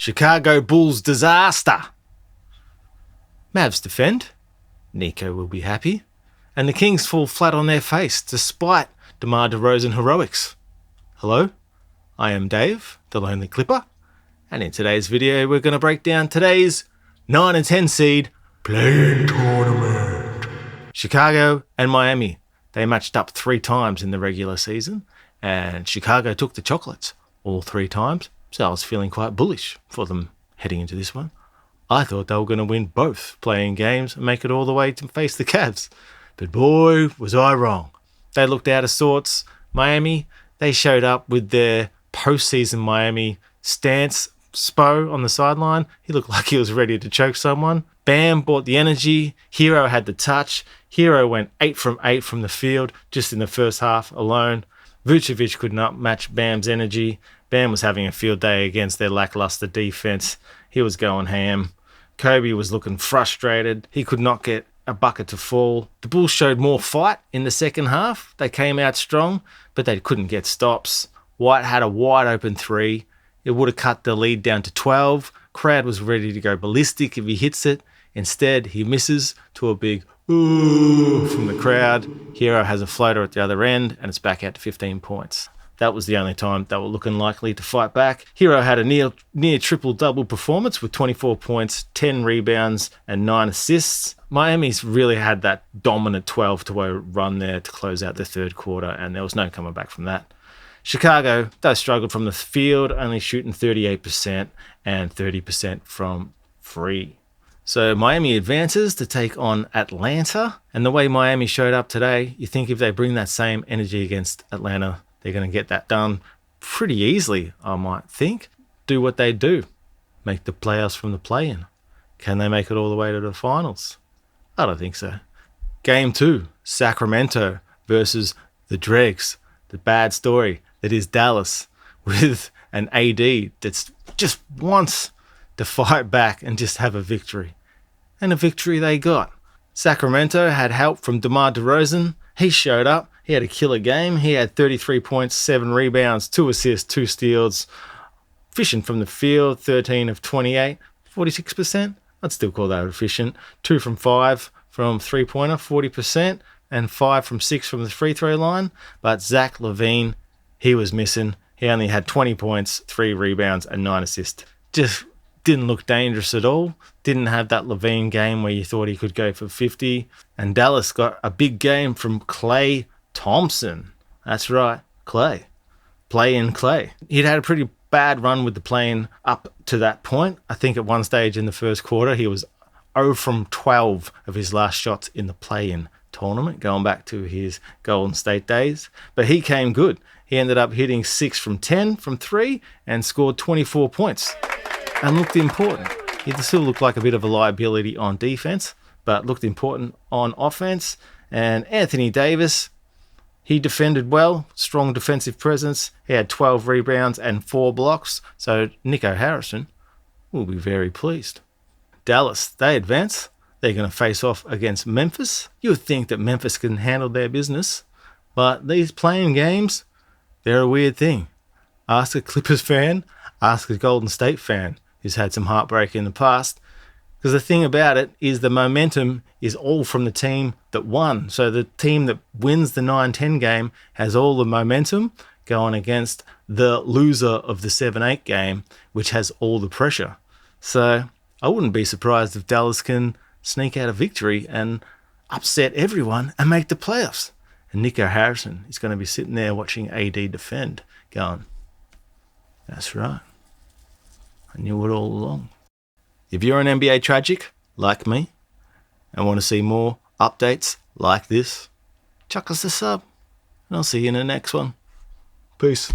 Chicago Bulls disaster. Mavs defend. Nico will be happy. And the Kings fall flat on their face despite DeMar DeRozan heroics. Hello, I am Dave, the Lonely Clipper, and in today's video we're going to break down today's 9 and 10 seed play-in tournament. Chicago and Miami, they matched up 3 times in the regular season, and Chicago took the chocolates all 3 times, so I was feeling quite bullish for them heading into this one. I thought they were going to win both playing games and make it all the way to face the Cavs. But boy, was I wrong. They looked out of sorts. Miami, they showed up with their postseason Miami stance. Spo on the sideline, he looked like he was ready to choke someone. Bam brought the energy. Hero had the touch. Hero went 8 from 8 from the field just in the first half alone. Vucevic could not match Bam's energy. Bam was having a field day against their lackluster defense. He was going ham. Kobe was looking frustrated. He could not get a bucket to fall. The Bulls showed more fight in the second half. They came out strong, but they couldn't get stops. White had a wide open 3. It would have cut the lead down to 12. Crowd was ready to go ballistic if he hits it. Instead, he misses to a big ooh from the crowd. Hero has a floater at the other end, and it's back out to 15 points. That was the only time they were looking likely to fight back. Hero had a near triple-double performance with 24 points, 10 rebounds, and 9 assists. Miami's really had that dominant 12-0 run there to close out the third quarter, and there was no coming back from that. Chicago, they struggled from the field, only shooting 38% and 30% from free. So Miami advances to take on Atlanta, and the way Miami showed up today, you think if they bring that same energy against Atlanta, they're going to get that done pretty easily, I might think. Do what they do. Make the playoffs from the play-in. Can they make it all the way to the finals? I don't think so. Game 2, Sacramento versus the Dregs. The bad story that is Dallas with an AD that's just wants to fight back and just have a victory. And a victory they got. Sacramento had help from DeMar DeRozan. He showed up. He had a killer game. He had 33 points, 7 rebounds, 2 assists, 2 steals. Efficient from the field, 13 of 28, 46%. I'd still call that efficient. 2 from 5 from three-pointer, 40%, and 5 from 6 from the free throw line. But Zach LaVine, he was missing. He only had 20 points, 3 rebounds, and 9 assists. Just didn't look dangerous at all. Didn't have that LaVine game where you thought he could go for 50. And Dallas got a big game from Klay Thompson. That's right, Klay. Play-in Klay. He'd had a pretty bad run with the play-in up to that point. I think at one stage in the first quarter, he was 0 from 12 of his last shots in the play-in tournament, going back to his Golden State days. But he came good. He ended up hitting 6 from 10 from 3 and scored 24 points. And looked important. He still looked like a bit of a liability on defense, but looked important on offense. And Anthony Davis, he defended well, strong defensive presence. He had 12 rebounds and 4 blocks, so Nico Harrison will be very pleased. Dallas, they advance. They're going to face off against Memphis. You would think that Memphis can handle their business, but these playing games, they're a weird thing. Ask a Clippers fan, ask a Golden State fan who's had some heartbreak in the past. Because the thing about it is the momentum is all from the team that won. So the team that wins the 9-10 game has all the momentum going against the loser of the 7-8 game, which has all the pressure. So I wouldn't be surprised if Dallas can sneak out a victory and upset everyone and make the playoffs. And Nico Harrison is going to be sitting there watching AD defend, going, that's right. I knew it all along. If you're an NBA tragic like me and want to see more updates like this, chuck us a sub and I'll see you in the next one. Peace.